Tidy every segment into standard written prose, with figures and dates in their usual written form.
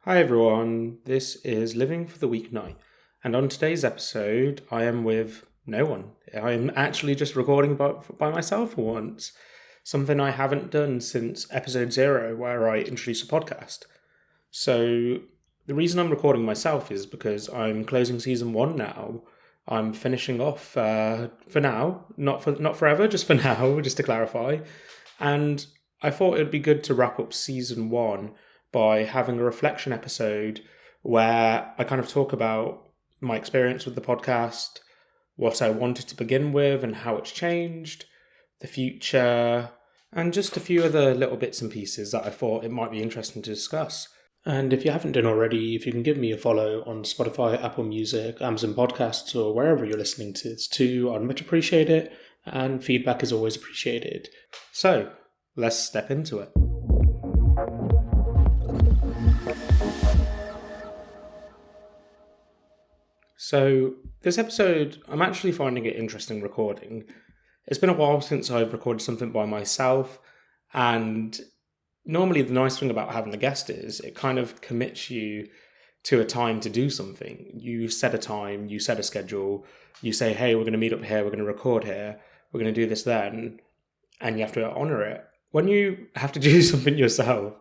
Hi everyone, this is Living for the Weeknight, and on today's episode, I am with no one. I am actually just recording by myself for once, something I haven't done since episode 0, where I introduced a podcast. So, the reason I'm recording myself is because I'm closing season 1 now. I'm finishing off for now, not forever, just for now, just to clarify. And I thought it would be good to wrap up season 1 by having a reflection episode where I kind of talk about my experience with the podcast, what I wanted to begin with and how it's changed, the future, and just a few other little bits and pieces that I thought it might be interesting to discuss. And if you haven't done already, if you can give me a follow on Spotify, Apple Music, Amazon Podcasts, or wherever you're listening to this too, I'd much appreciate it, and feedback is always appreciated. So, let's step into it. So, this episode, I'm actually finding it interesting recording. It's been a while since I've recorded something by myself, and normally the nice thing about having a guest is it kind of commits you to a time to do something. You set a time, you set a schedule, you say, hey, we're going to meet up here, we're going to record here, we're going to do this then, and you have to honour it. When you have to do something yourself,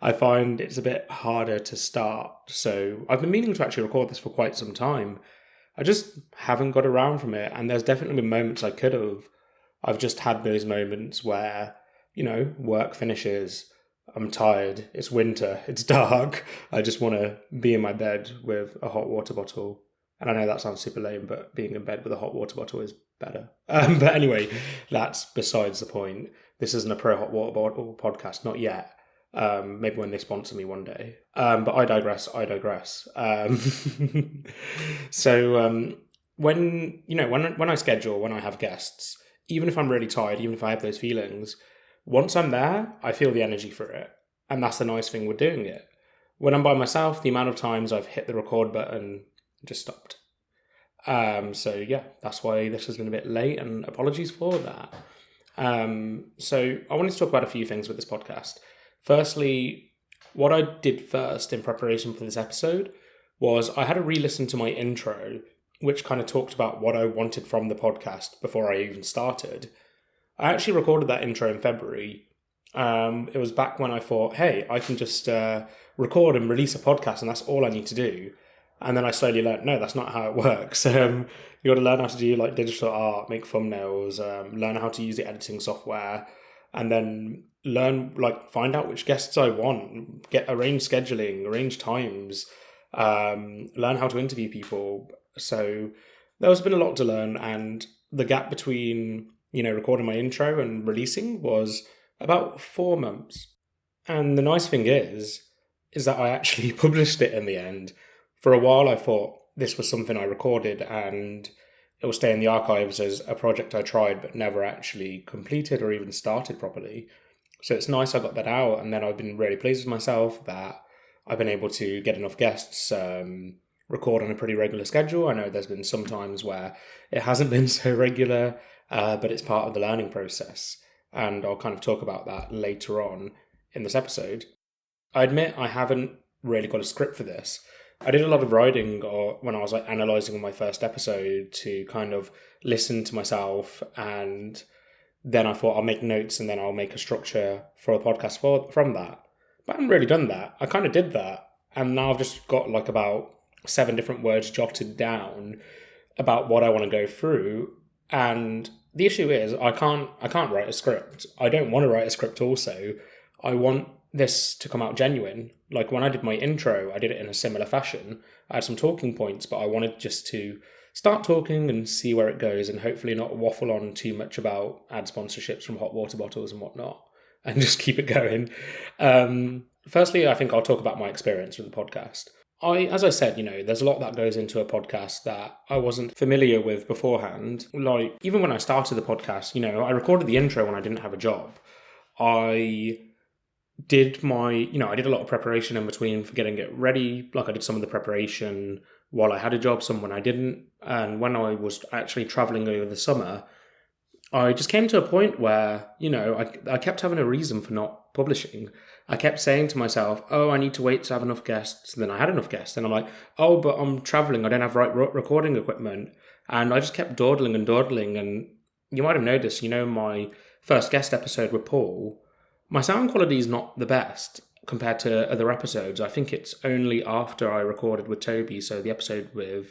I find it's a bit harder to start. So I've been meaning to actually record this for quite some time. I just haven't got around from it. And there's definitely been moments I could have. I've just had those moments where, work finishes. I'm tired. It's winter. It's dark. I just want to be in my bed with a hot water bottle. And I know that sounds super lame, but being in bed with a hot water bottle is better. But anyway, that's besides the point. This isn't a pro hot water bottle podcast, not yet. Maybe when they sponsor me one day. But I digress. So when I schedule, when I have guests, even if I'm really tired, even if I have those feelings, once I'm there, I feel the energy for it. And that's the nice thing with doing it. When I'm by myself, the amount of times I've hit the record button just stopped. So yeah, that's why this has been a bit late, and apologies for that. So I wanted to talk about a few things with this podcast. Firstly, what I did first in preparation for this episode was I had a re-listen to my intro, which kind of talked about what I wanted from the podcast before I even started. I actually recorded that intro in February. It was back when I thought, hey, I can just record and release a podcast and that's all I need to do. And then I slowly learned, no, that's not how it works. You got to learn how to do like digital art, make thumbnails, learn how to use the editing software, and then find out which guests I want, arrange scheduling, arrange times, learn how to interview people. So there's been a lot to learn, and the gap between, recording my intro and releasing was about 4 months. And the nice thing is that I actually published it in the end. For a while I thought this was something I recorded and it will stay in the archives as a project I tried but never actually completed or even started properly. So it's nice I got that out, and then I've been really pleased with myself that I've been able to get enough guests, record on a pretty regular schedule. I know there's been some times where it hasn't been so regular, but it's part of the learning process. And I'll kind of talk about that later on in this episode. I admit I haven't really got a script for this. I did a lot of writing when I was analysing my first episode to kind of listen to myself, and then I thought I'll make notes and then I'll make a structure for a podcast from that. But I haven't really done that. I kind of did that, and now I've just got about 7 different words jotted down about what I want to go through. And the issue is I can't write a script. I don't want to write a script also. I want this to come out genuine. Like when I did my intro, I did it in a similar fashion. I had some talking points, but I wanted just to start talking and see where it goes, and hopefully not waffle on too much about ad sponsorships from hot water bottles and whatnot, and just keep it going. Firstly, I think I'll talk about my experience with the podcast. As I said, there's a lot that goes into a podcast that I wasn't familiar with beforehand. Like, even when I started the podcast, I recorded the intro when I didn't have a job. I did I did a lot of preparation in between for getting it ready. Like I did some of the preparation while I had a job, some when I didn't. And when I was actually traveling over the summer, I just came to a point where, I kept having a reason for not publishing. I kept saying to myself, oh, I need to wait to have enough guests. And then I had enough guests. And I'm like, oh, but I'm traveling. I don't have right recording equipment. And I just kept dawdling and dawdling. And you might have noticed, my first guest episode with Paul, my sound quality is not the best compared to other episodes. I think it's only after I recorded with Toby, so the episode with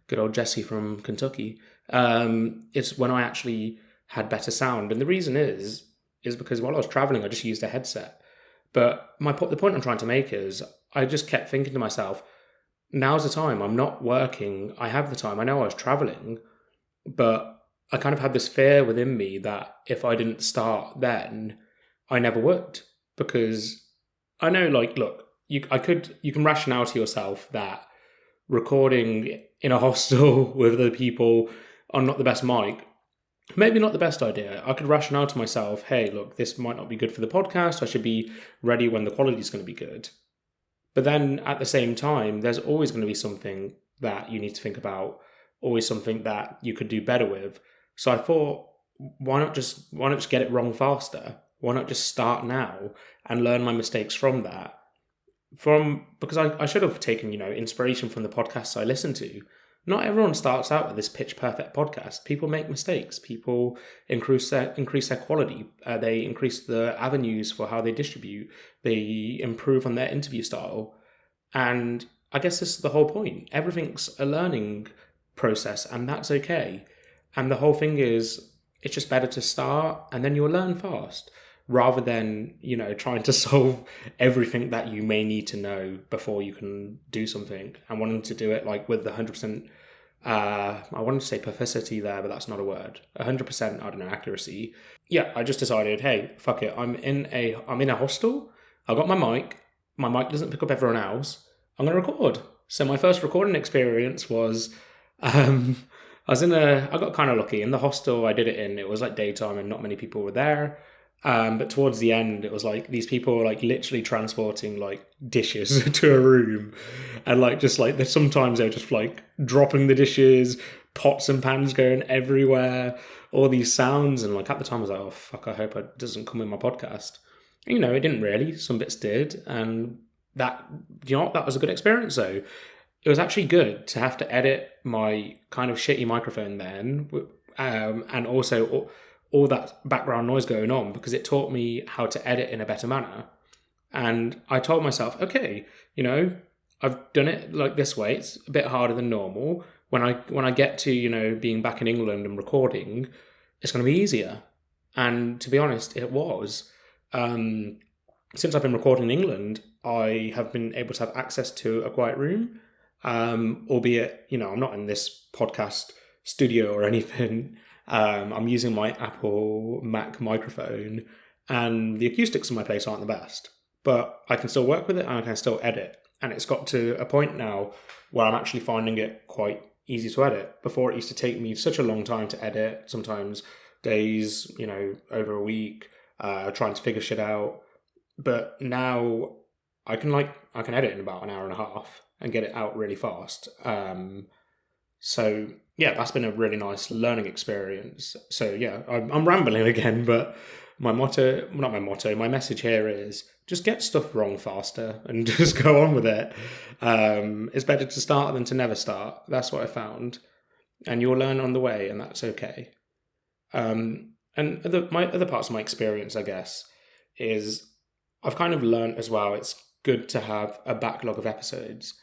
good old Jesse from Kentucky, it's when I actually had better sound. And the reason is because while I was traveling, I just used a headset. But the point I'm trying to make is I just kept thinking to myself, now's the time. I'm not working. I have the time. I know I was traveling, but I kind of had this fear within me that if I didn't start then, I never would. Because I know, look, you can rationale to yourself that recording in a hostel with other people on not the best mic, maybe not the best idea. I could rationale to myself, hey, look, this might not be good for the podcast. I should be ready when the quality is going to be good. But then at the same time, there's always going to be something that you need to think about, always something that you could do better with. So I thought, why not just get it wrong faster? Why not just start now and learn my mistakes from that? Because I should have taken, inspiration from the podcasts I listen to. Not everyone starts out with this pitch perfect podcast. People make mistakes. People increase their quality. They increase the avenues for how they distribute. They improve on their interview style. And I guess this is the whole point. Everything's a learning process, and that's okay. And the whole thing is, it's just better to start, and then you'll learn fast, rather than, trying to solve everything that you may need to know before you can do something, and wanting to do it with the 100%, I wanted to say perfecity there, but that's not a word. 100%, I don't know, accuracy. Yeah, I just decided, hey, fuck it. I'm in a hostel. I got my mic. My mic doesn't pick up everyone else. I'm going to record. So my first recording experience was, I got kind of lucky. In the hostel I did it in, it was daytime and not many people were there. But towards the end, it was these people were literally transporting dishes to a room, and sometimes they're just dropping the dishes, pots and pans going everywhere, all these sounds, and at the time I was like, oh fuck, I hope it doesn't come in my podcast. It didn't really. Some bits did, and that that was a good experience though. It was actually good to have to edit my kind of shitty microphone then, and also all that background noise going on, because it taught me how to edit in a better manner. And I told myself, okay, I've done it this way. It's a bit harder than normal. When I get to, being back in England and recording, it's going to be easier. And to be honest, it was. Since I've been recording in England, I have been able to have access to a quiet room, albeit, I'm not in this podcast studio or anything. I'm using my Apple Mac microphone, and the acoustics in my place aren't the best, but I can still work with it and I can still edit. And it's got to a point now where I'm actually finding it quite easy to edit. Before, it used to take me such a long time to edit, sometimes days, over a week, trying to figure shit out. But now I can edit in about an hour and a half and get it out really fast. So yeah, that's been a really nice learning experience. So yeah, I'm rambling again, but my message here is just get stuff wrong faster and just go on with it. It's better to start than to never start. That's what I found. And you'll learn on the way, and that's okay. And my other parts of my experience, I guess, is I've kind of learned as well, it's good to have a backlog of episodes.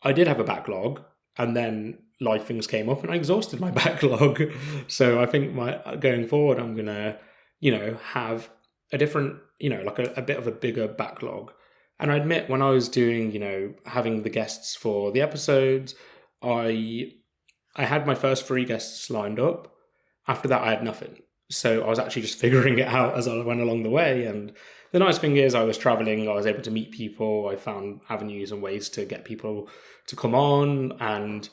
I did have a backlog, and then life things came up and I exhausted my backlog. So I think going forward, I'm going to, have a different, a bit of a bigger backlog. And I admit, when I was doing, having the guests for the episodes, I had my first 3 guests lined up. After that, I had nothing. So I was actually just figuring it out as I went along the way. And the nice thing is I was traveling, I was able to meet people, I found avenues and ways to get people to come on, and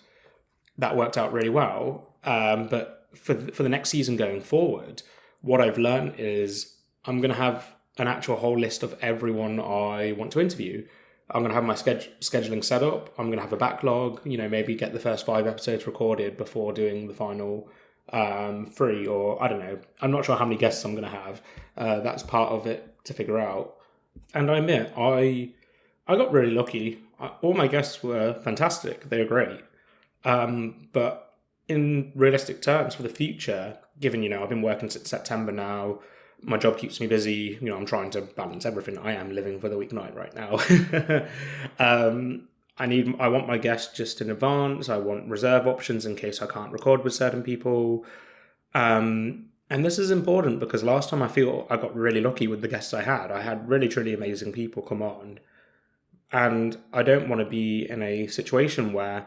that worked out really well. But for the next season going forward, what I've learned is I'm going to have an actual whole list of everyone I want to interview. I'm going to have my scheduling set up. I'm going to have a backlog, maybe get the first 5 episodes recorded before doing the final 3, or I don't know. I'm not sure how many guests I'm going to have. That's part of it to figure out. And I admit, I got really lucky. All my guests were fantastic. They were great. But in realistic terms for the future, given, I've been working since September now, my job keeps me busy. I'm trying to balance everything. I am living for the weeknight right now. I want my guests just in advance. I want reserve options in case I can't record with certain people. And this is important because last time I feel I got really lucky with the guests I had. I had really, truly amazing people come on. And I don't want to be in a situation where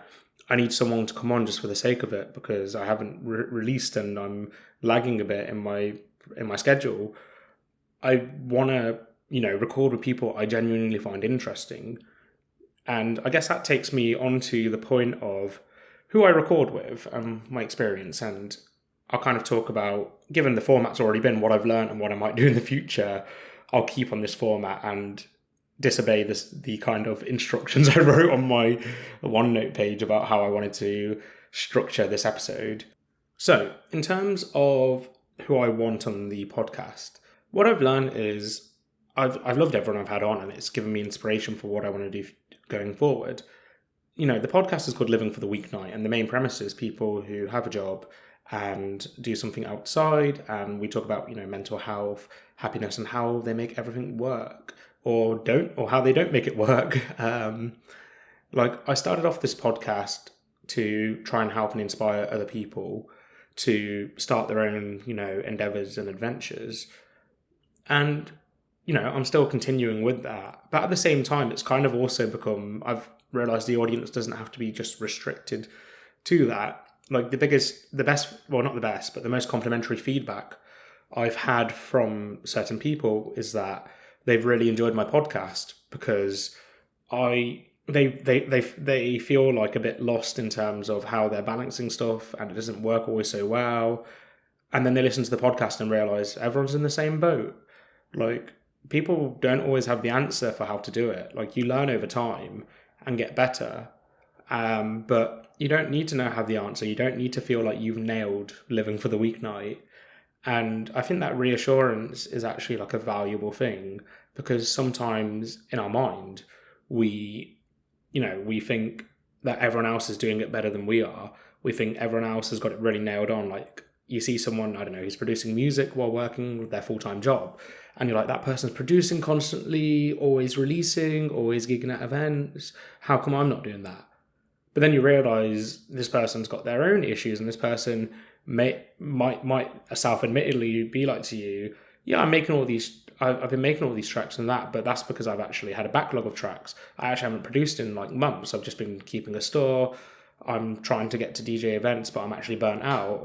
I need someone to come on just for the sake of it because I haven't released and I'm lagging a bit in my schedule. I want to, record with people I genuinely find interesting. And I guess that takes me on to the point of who I record with and my experience. And I'll kind of talk about, given the format's already been what I've learned and what I might do in the future, I'll keep on this format and disobey the kind of instructions I wrote on my OneNote page about how I wanted to structure this episode. So, in terms of who I want on the podcast, what I've learned is I've loved everyone I've had on, and it's given me inspiration for what I want to do going forward. The podcast is called Living for the Weeknight, and the main premise is people who have a job and do something outside, and we talk about, mental health, happiness, and how they make everything work. Or how they don't make it work. I started off this podcast to try and help and inspire other people to start their own, endeavors and adventures. And, I'm still continuing with that. But at the same time, it's kind of also become, I've realized the audience doesn't have to be just restricted to that. Like the most complimentary feedback I've had from certain people is that they've really enjoyed my podcast because they feel like a bit lost in terms of how they're balancing stuff and it doesn't work always so well. And then they listen to the podcast and realize everyone's in the same boat. Like, people don't always have the answer for how to do it. Like, you learn over time and get better. But you don't need to have the answer. You don't need to feel like you've nailed living for the weeknight. And I think that reassurance is actually like a valuable thing because sometimes in our mind, we think that everyone else is doing it better than we are. We think everyone else has got it really nailed on. Like, you see someone, I don't know, who's producing music while working their full-time job. And you're like, that person's producing constantly, always releasing, always gigging at events. How come I'm not doing that? But then you realize this person's got their own issues and this person might self-admittedly be like to you, yeah, I've been making all these tracks and that, but that's because I've actually had a backlog of tracks. I actually haven't produced in like months. I've just been keeping a store. I'm trying to get to DJ events, but I'm actually burnt out,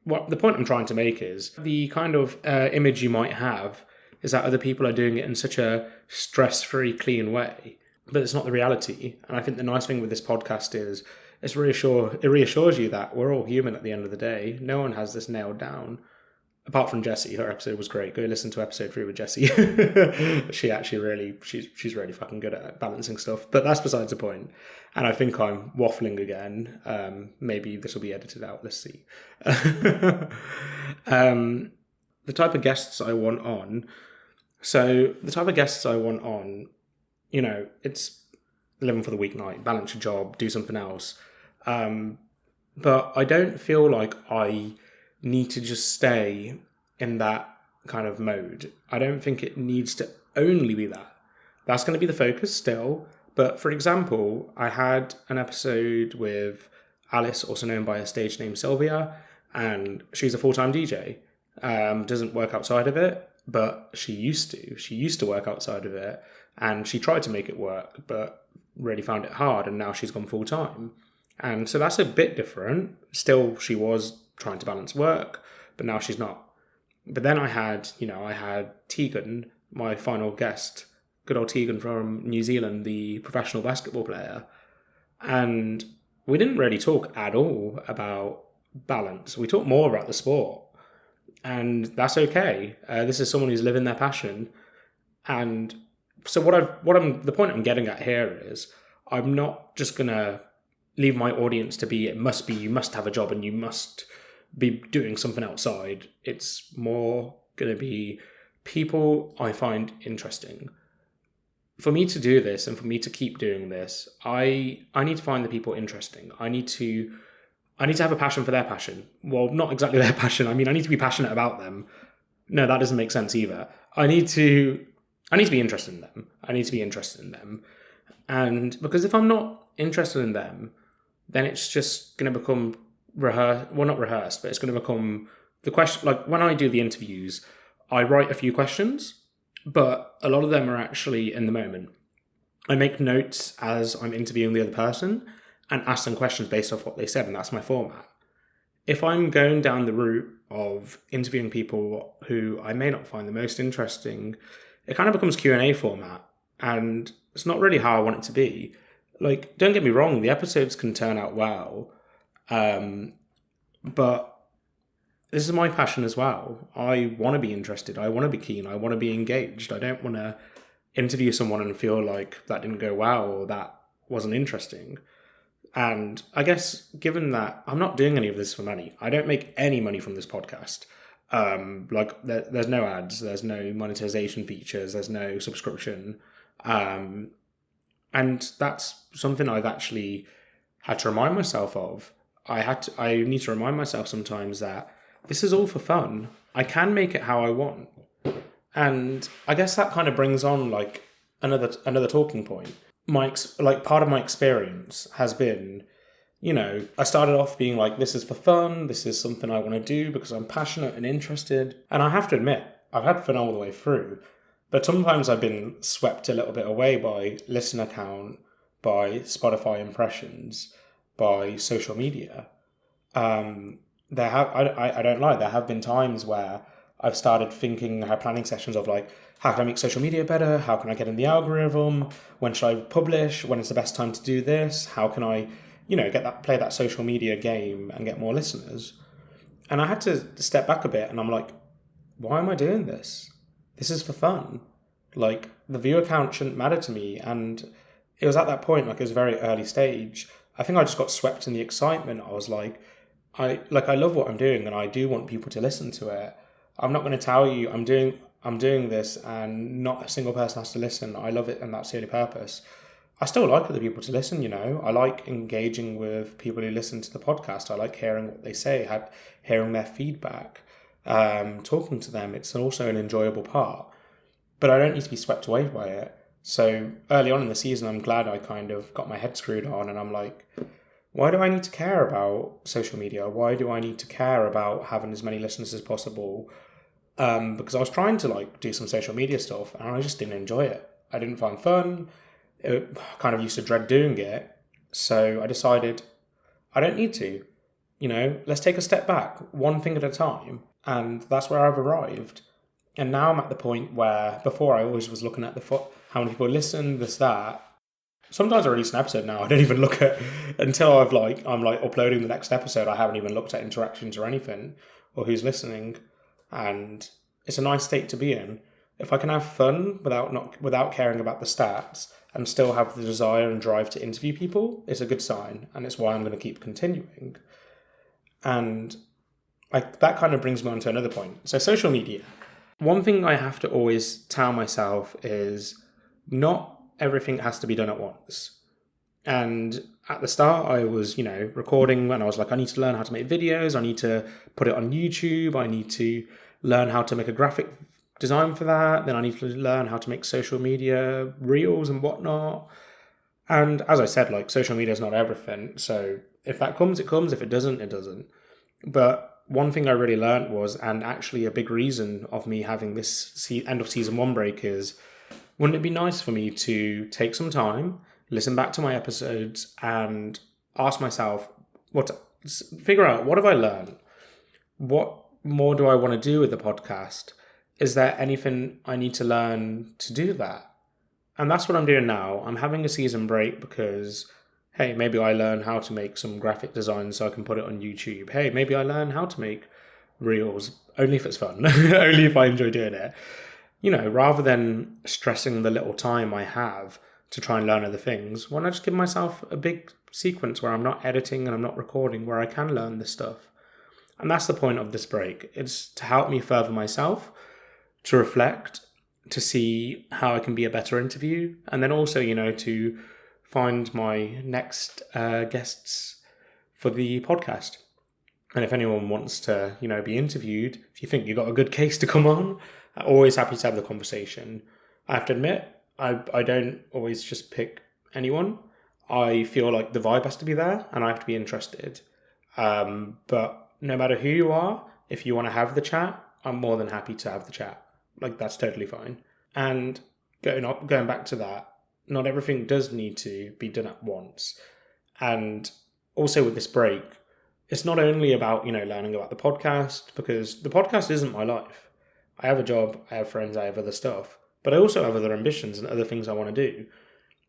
what the point I'm trying to make is the kind of image you might have is that other people are doing it in such a stress-free, clean way, but it's not the reality. And I think the nice thing with this podcast is it reassures you that we're all human at the end of the day. No one has this nailed down. Apart from Jessie, her episode was great. Go listen to episode 3 with Jessie. She's really fucking good at balancing stuff. But that's besides the point. And I think I'm waffling again. Maybe this will be edited out. Let's see. The type of guests I want on. So the type of guests I want on, it's living for the weeknight, balance your job, do something else. But I don't feel like I need to just stay in that kind of mode. I don't think it needs to only be that. That's going to be the focus still. But for example, I had an episode with Alice, also known by her stage name Sylvia, and she's a full-time DJ. Doesn't work outside of it, but she used to. She used to work outside of it, and she tried to make it work, but really found it hard, and now she's gone full-time. And so that's a bit different. Still, she was trying to balance work, but now she's not. But then I had Tegan, my final guest, good old Tegan from New Zealand, the professional basketball player. And we didn't really talk at all about balance. We talked more about the sport. And that's okay. This is someone who's living their passion. And so the point I'm getting at here is I'm not just going to leave my audience to be, you must have a job and you must be doing something outside. It's more going to be, people I find interesting. For me to do this and for me to keep doing this, I need to find the people interesting. I need to have a passion for their passion. Well, not exactly their passion. I mean, I need to be passionate about them. No, that doesn't make sense either. I need to be interested in them. I need to be interested in them. And because if I'm not interested in them, then it's just going to become not rehearsed, but it's going to become the question. Like when I do the interviews, I write a few questions, but a lot of them are actually in the moment. I make notes as I'm interviewing the other person and ask them questions based off what they said, and that's my format. If I'm going down the route of interviewing people who I may not find the most interesting, it kind of becomes Q&A format, and it's not really how I want it to be. Like, don't get me wrong, the episodes can turn out well, but this is my passion as well. I want to be interested. I want to be keen. I want to be engaged. I don't want to interview someone and feel like that didn't go well or that wasn't interesting. And I guess given that I'm not doing any of this for money, I don't make any money from this podcast. There's no ads, there's no monetization features, there's no subscription. And that's something I've actually had to remind myself of. I need to remind myself sometimes that this is all for fun. I can make it how I want. And I guess that kind of brings on like another talking point. Part of my experience has been, I started off being like, this is for fun. This is something I want to do because I'm passionate and interested. And I have to admit, I've had fun all the way through. But sometimes I've been swept a little bit away by listener count, by Spotify impressions, by social media. I don't lie, there have been times where I've started thinking, had planning sessions of like, how can I make social media better? How can I get in the algorithm? When should I publish? When is the best time to do this? How can I, play that social media game and get more listeners? And I had to step back a bit and I'm like, why am I doing this? This is for fun. Like, the viewer count shouldn't matter to me. And it was at that point, like it was a very early stage. I think I just got swept in the excitement. I was like, I love what I'm doing and I do want people to listen to it. I'm not going to tell you I'm doing this and not a single person has to listen. I love it and that's the only purpose. I still like other people to listen, I like engaging with people who listen to the podcast. I like hearing what they say, hearing their feedback, talking to them. It's also an enjoyable part. But I don't need to be swept away by it. So early on in the season, I'm glad I kind of got my head screwed on and I'm like, why do I need to care about social media? Why do I need to care about having as many listeners as possible? Because I was trying to do some social media stuff and I just didn't enjoy it. I didn't find fun. I kind of used to dread doing it. So I decided I don't need to. Let's take a step back, one thing at a time. And that's where I've arrived. And now I'm at the point where before I always was looking at how many people listen, this, that. Sometimes I release an episode now, I don't even look at until I'm uploading the next episode. I haven't even looked at interactions or anything or who's listening. And it's a nice state to be in. If I can have fun without caring about the stats and still have the desire and drive to interview people, it's a good sign. And it's why I'm going to keep continuing. And that kind of brings me on to another point. So social media. One thing I have to always tell myself is not everything has to be done at once. And at the start, I was, recording and I was like, I need to learn how to make videos. I need to put it on YouTube. I need to learn how to make a graphic design for that. Then I need to learn how to make social media reels and whatnot. And as I said, social media is not everything. So if that comes, it comes. If it doesn't, it doesn't. But one thing I really learned was, and actually a big reason of me having this end of season 1 break is, wouldn't it be nice for me to take some time, listen back to my episodes and ask myself, figure out, what have I learned? What more do I want to do with the podcast? Is there anything I need to learn to do that? And that's what I'm doing now. I'm having a season break because, hey, maybe I learn how to make some graphic design so I can put it on YouTube. Hey, maybe I learn how to make reels, only if it's fun, only if I enjoy doing it. Rather than stressing the little time I have to try and learn other things, why not just give myself a big sequence where I'm not editing and I'm not recording, where I can learn this stuff? And that's the point of this break. It's to help me further myself, to reflect, to see how I can be a better interview, and then also, to find my next guests for the podcast. And if anyone wants to, be interviewed, if you think you've got a good case to come on, I'm always happy to have the conversation. I have to admit, I don't always just pick anyone. I feel like the vibe has to be there and I have to be interested. But no matter who you are, if you want to have the chat, I'm more than happy to have the chat. Like, that's totally fine. And going back to that, not everything does need to be done at once. And also with this break, it's not only about, learning about the podcast, because the podcast isn't my life. I have a job, I have friends, I have other stuff, but I also have other ambitions and other things I want to do.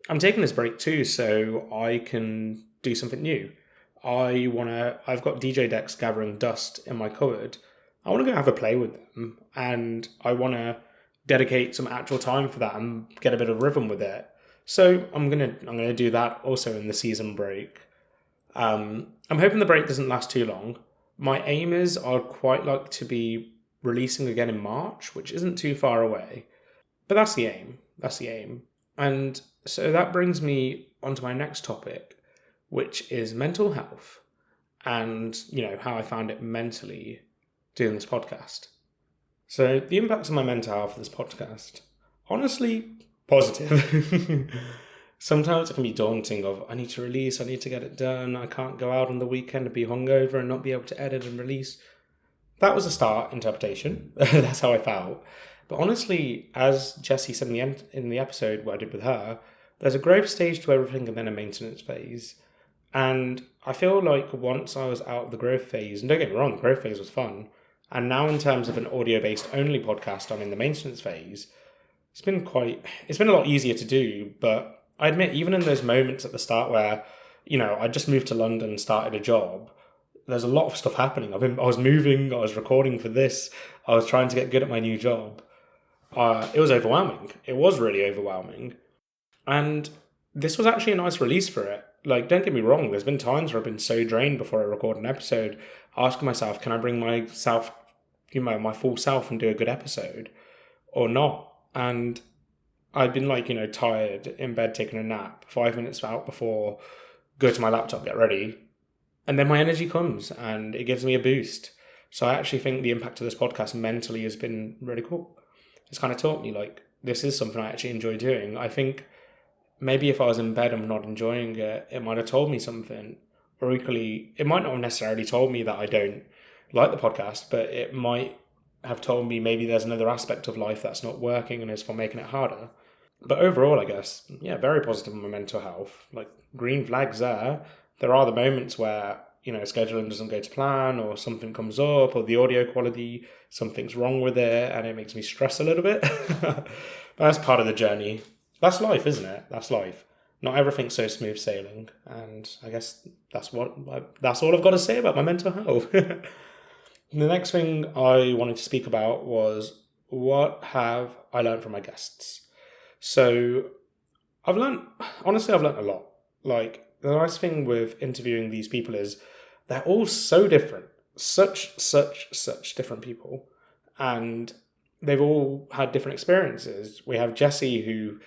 I'm taking this break too, so I can do something new. I've got DJ decks gathering dust in my cupboard. I want to go have a play with them, and I want to dedicate some actual time for that and get a bit of rhythm with it. So I'm gonna do that also in the season break. I'm hoping the break doesn't last too long. My aim is I'd quite like to be releasing again in March, which isn't too far away. But that's the aim. That's the aim. And so that brings me onto my next topic, which is mental health and, how I found it mentally doing this podcast. So the impacts of my mental health of this podcast, honestly, positive. Sometimes it can be daunting of, I need to release, I need to get it done, I can't go out on the weekend and be hungover and not be able to edit and release. That was a start interpretation. That's how I felt. But honestly, as Jessie said in the episode what I did with her, there's a growth stage to everything and then a maintenance phase. And I feel like once I was out of the growth phase, and don't get me wrong, the growth phase was fun, and now in terms of an audio-based only podcast, I'm in the maintenance phase. It's been a lot easier to do, but I admit, even in those moments at the start where, I just moved to London and started a job, there's a lot of stuff happening. I was moving, I was recording for this, I was trying to get good at my new job. It was overwhelming. It was really overwhelming. And this was actually a nice release for it. Like, don't get me wrong, there's been times where I've been so drained before I record an episode, asking myself, can I bring myself, my full self and do a good episode or not? And I'd been tired in bed taking a nap, 5 minutes out before, go to my laptop, get ready. And then my energy comes and it gives me a boost. So I actually think the impact of this podcast mentally has been really cool. It's kind of taught me this is something I actually enjoy doing. I think maybe if I was in bed and not enjoying it, it might have told me something. Or equally, it might not have necessarily told me that I don't like the podcast, but it might have told me maybe there's another aspect of life that's not working and is for making it harder. But overall, I guess, very positive on my mental health. Green flags there. There are the moments where, scheduling doesn't go to plan or something comes up or the audio quality, something's wrong with it and it makes me stress a little bit. But that's part of the journey. That's life, isn't it? That's life. Not everything's so smooth sailing. And I guess that's all I've got to say about my mental health. The next thing I wanted to speak about was what have I learned from my guests. So I've learned a lot. The nice thing with interviewing these people is they're all so different, such different people. And they've all had different experiences. We have Jessie, who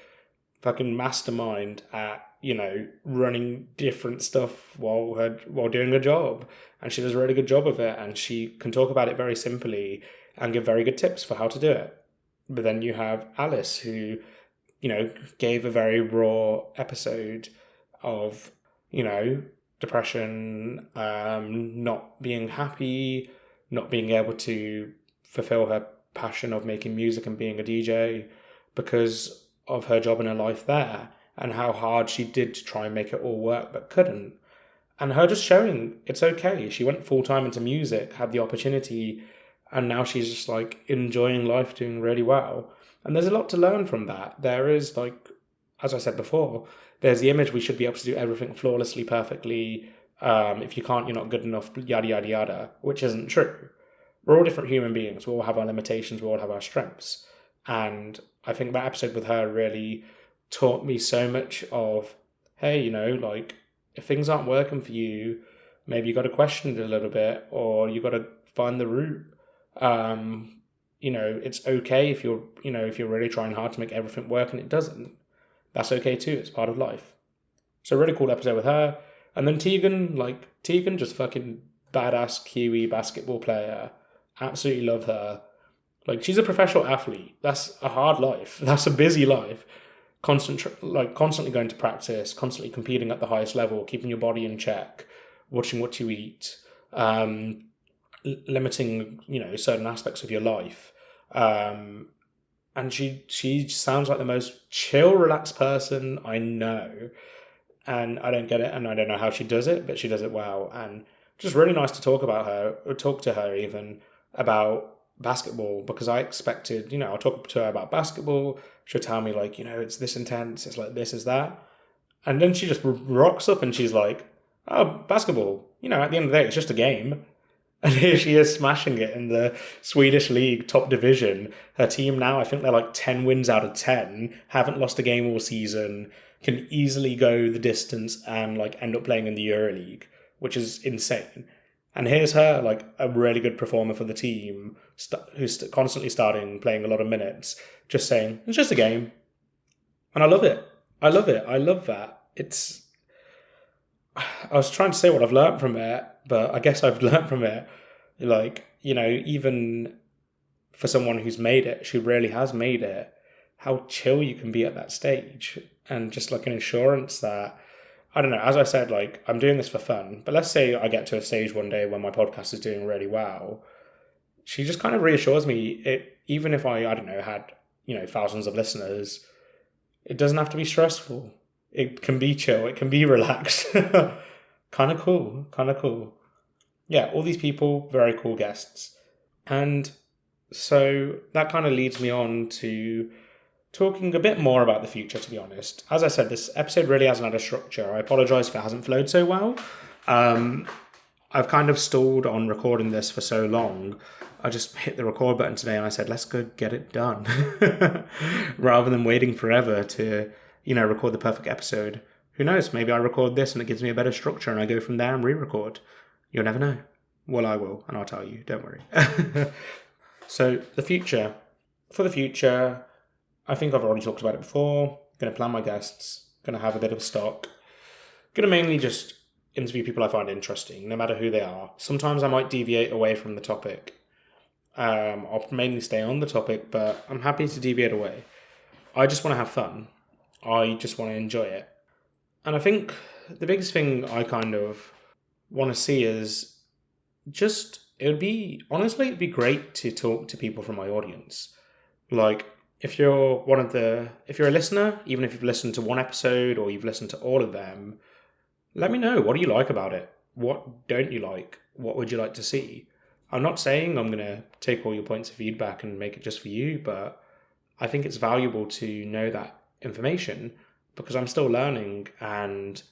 fucking mastermind at, running different stuff while doing her job. And she does a really good job of it. And she can talk about it very simply and give very good tips for how to do it. But then you have Alice, who, gave a very raw episode of, depression, not being happy, not being able to fulfill her passion of making music and being a DJ because of her job and her life there, and how hard she did to try and make it all work but couldn't. And her just showing it's okay. She went full-time into music, had the opportunity, and now she's just enjoying life, doing really well. And there's a lot to learn from that. There is, as I said before, there's the image we should be able to do everything flawlessly, perfectly. If you can't, you're not good enough, yada, yada, yada, which isn't true. We're all different human beings. We all have our limitations. We all have our strengths. And I think that episode with her really taught me so much of, hey, if things aren't working for you, maybe you got to question it a little bit, or you got to find the root. it's okay if you're really trying hard to make everything work and it doesn't. That's okay too. It's part of life. So really cool episode with her. And then Tegan, just fucking badass Kiwi basketball player. Absolutely love her. Like, she's a professional athlete. That's a hard life. That's a busy life. Constantly going to practice, constantly competing at the highest level, keeping your body in check, watching what you eat, limiting, certain aspects of your life. And she sounds like the most chill, relaxed person I know. And I don't get it, and I don't know how she does it, but she does it well. And just really nice to talk to her even about basketball, because I expected, I'll talk to her about basketball. She'll tell me like, it's this intense, it's like this, is that. And then she just rocks up and she's like, oh, basketball, at the end of the day, it's just a game. And here she is smashing it in the Swedish league top division. Her team now, I think they're like 10 wins out of 10, haven't lost a game all season, can easily go the distance and like end up playing in the EuroLeague, which is insane. And here's her, like a really good performer for the team, who's constantly starting, playing a lot of minutes, just saying, it's just a game. And I love it. I love it. I love that. I was trying to say what I've learned from it, but I guess I've learned from it, like, even for someone who's made it, she really has made it, how chill you can be at that stage. And just like an assurance that, I don't know, as I said, like, I'm doing this for fun, but let's say I get to a stage one day when my podcast is doing really well. She just kind of reassures me, even if I don't know, had, thousands of listeners, it doesn't have to be stressful. It can be chill. It can be relaxed. Kind of cool. Yeah, all these people, very cool guests. And so that kind of leads me on to talking a bit more about the future, to be honest. As I said, this episode really hasn't had a structure. I apologise if it hasn't flowed so well. I've kind of stalled on recording this for so long. I just hit the record button today and I said, let's go get it done. Rather than waiting forever to, record the perfect episode. Who knows? Maybe I record this and it gives me a better structure and I go from there and re-record. You'll never know. Well, I will, and I'll tell you. Don't worry. So, For the future, I think I've already talked about it before. Going to plan my guests. Going to have a bit of stock. Going to mainly just interview people I find interesting, no matter who they are. Sometimes I might deviate away from the topic. I'll mainly stay on the topic, but I'm happy to deviate away. I just want to have fun. I just want to enjoy it. And I think the biggest thing I kind of want to see is just, it'd be great to talk to people from my audience. Like, if you're a listener, even if you've listened to one episode or you've listened to all of them, let me know. What do you like about it? What don't you like? What would you like to see? I'm not saying I'm going to take all your points of feedback and make it just for you, but I think it's valuable to know that information because I'm still learning, and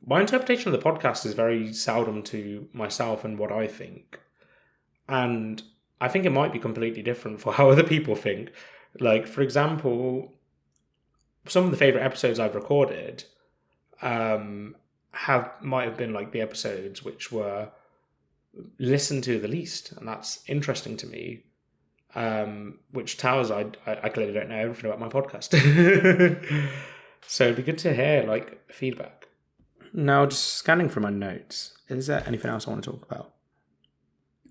my interpretation of the podcast is very seldom to myself and what I think. And I think it might be completely different for how other people think. Like, for example, some of the favourite episodes I've recorded might have been like the episodes which were listened to the least, and that's interesting to me. Which tells I clearly don't know everything about my podcast. So it'd be good to hear like feedback. Now, just scanning through my notes, is there anything else I want to talk about?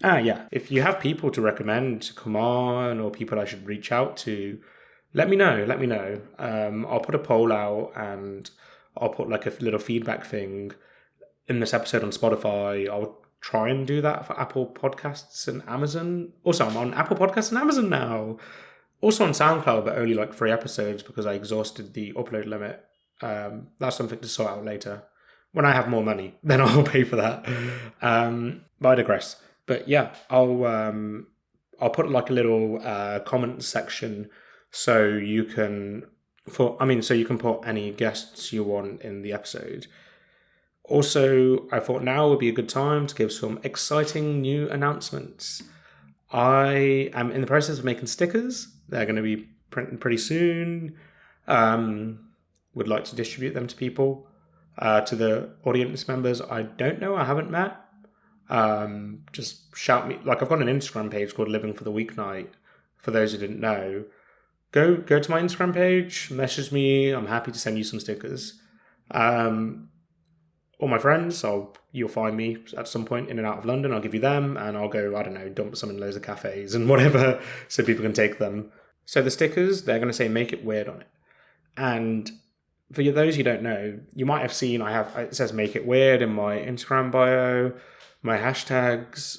Yeah. If you have people to recommend to come on or people I should reach out to, let me know. I'll put a poll out and I'll put like a little feedback thing in this episode on Spotify. I'll try and do that for Apple Podcasts and Amazon. Also, I'm on Apple Podcasts and Amazon now. Also on SoundCloud, but only like 3 episodes because I exhausted the upload limit. That's something to sort out later. When I have more money, then I'll pay for that. But I digress. But yeah, I'll put like a little comment section so you can put any guests you want in the episode. Also, I thought now would be a good time to give some exciting new announcements. I am in the process of making stickers. They're going to be printing pretty soon. Would like to distribute them to people, to the audience members I don't know, I haven't met. Just shout me. Like, I've got an Instagram page called Living for the Weeknight for those who didn't know, go to my Instagram page, message me. I'm happy to send you some stickers. All my friends, you'll find me at some point in and out of London. I'll give you them, and I'll go, I don't know, dump some in loads of cafes and whatever, so people can take them. So the stickers, they're going to say "Make It Weird" on it. And for those who don't know, you might have seen it says "Make It Weird" in my Instagram bio, my hashtags.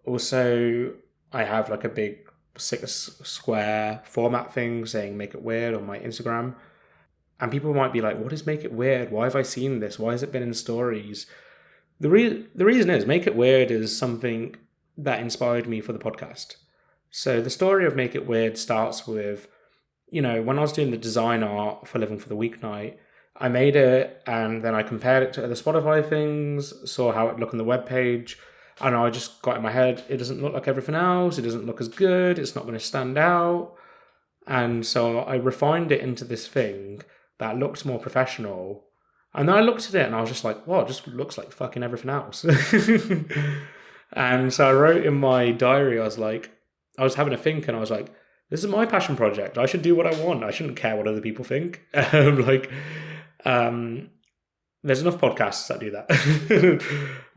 Also, I have like a big 6 square format thing saying "Make It Weird" on my Instagram. And people might be like, what is Make It Weird? Why have I seen this? Why has it been in stories? The reason is Make It Weird is something that inspired me for the podcast. So the story of Make It Weird starts with, when I was doing the design art for Living for the Weeknight, I made it and then I compared it to other Spotify things, saw how it looked on the webpage, and I just got in my head, it doesn't look like everything else, it doesn't look as good, it's not going to stand out. And so I refined it into this thing that looked more professional. And then I looked at it and I was just like, wow, it just looks like fucking everything else. And so I wrote in my diary, I was having a think and I was like, this is my passion project. I should do what I want. I shouldn't care what other people think. There's enough podcasts that do that.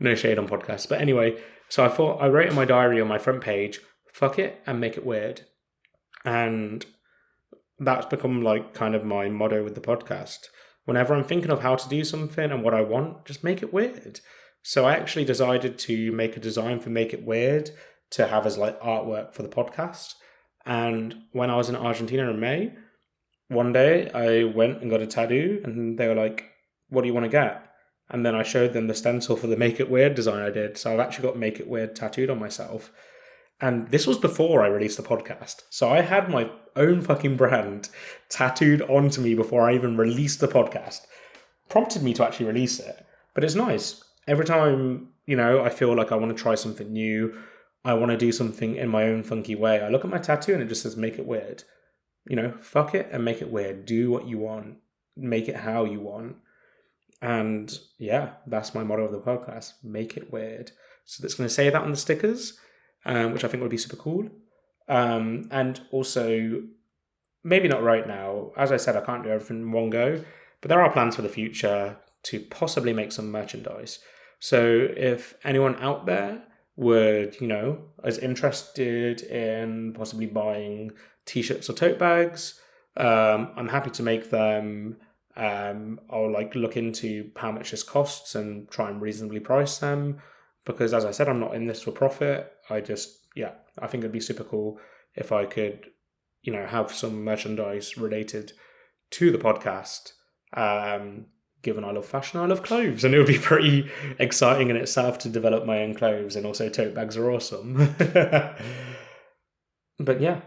No shade on podcasts. But anyway, so I wrote in my diary on my front page, fuck it and make it weird. And that's become like kind of my motto with the podcast. Whenever I'm thinking of how to do something and what I want, just make it weird. So I actually decided to make a design for Make It Weird to have as like artwork for the podcast. And when I was in Argentina in May, one day I went and got a tattoo and they were like, what do you want to get? And then I showed them the stencil for the Make It Weird design I did. So I've actually got Make It Weird tattooed on myself. And this was before I released the podcast. So I had my own fucking brand tattooed onto me before I even released the podcast. Prompted me to actually release it. But it's nice. Every time, I feel like I want to try something new, I want to do something in my own funky way, I look at my tattoo and it just says Make It Weird. Fuck it and make it weird. Do what you want. Make it how you want. And yeah, that's my motto of the podcast. Make it weird. So it's going to say that on the stickers. Which I think would be super cool. And also, maybe not right now. As I said, I can't do everything in one go, but there are plans for the future to possibly make some merchandise. So if anyone out there would, is interested in possibly buying t-shirts or tote bags, I'm happy to make them. I'll look into how much this costs and try and reasonably price them. Because as I said, I'm not in this for profit. I think it'd be super cool if I could, have some merchandise related to the podcast. Given I love fashion, I love clothes. And it would be pretty exciting in itself to develop my own clothes. And also tote bags are awesome. But yeah,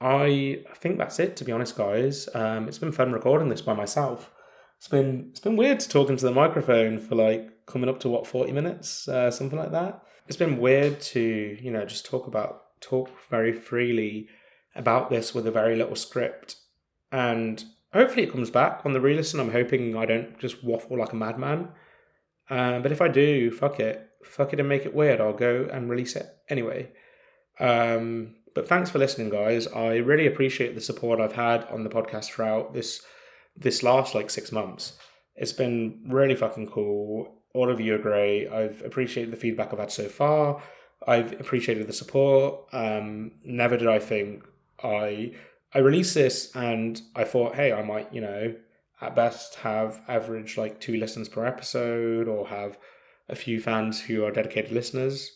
I think that's it, to be honest, guys. It's been fun recording this by myself. It's been weird to talk into the microphone for coming up to 40 minutes, something like that. It's been weird to, just talk very freely about this with a very little script. And hopefully it comes back on the re-listen. I'm hoping I don't just waffle like a madman. But if I do, fuck it and make it weird. I'll go and release it anyway. But thanks for listening, guys. I really appreciate the support I've had on the podcast throughout this last 6 months. It's been really fucking cool. All of you are great. I've appreciated the feedback I've had so far. I've appreciated the support. Never did I think I released this and I thought, hey, I might, at best have average 2 listens per episode or have a few fans who are dedicated listeners.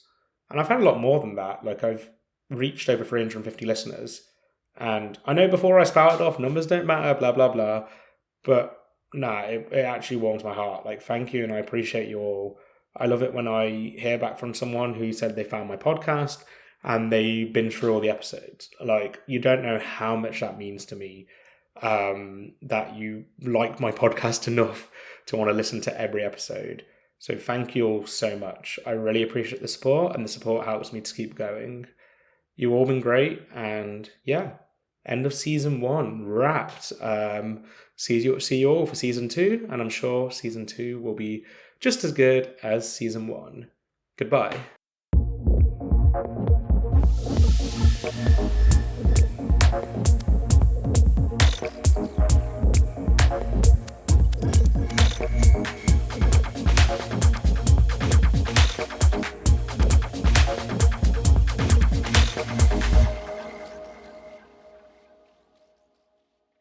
And I've had a lot more than that. I've reached over 350 listeners. And I know before I spouted off, numbers don't matter, blah, blah, blah. But nah, it actually warms my heart. Thank you, and I appreciate you all. I love it when I hear back from someone who said they found my podcast and they binge through all the episodes. You don't know how much that means to me, that you like my podcast enough to want to listen to every episode. So thank you all so much. I really appreciate the support, and the support helps me to keep going. You've all been great, and yeah. End of season 1 wrapped. See you all for season 2, and I'm sure season 2 will be just as good as season 1. Goodbye.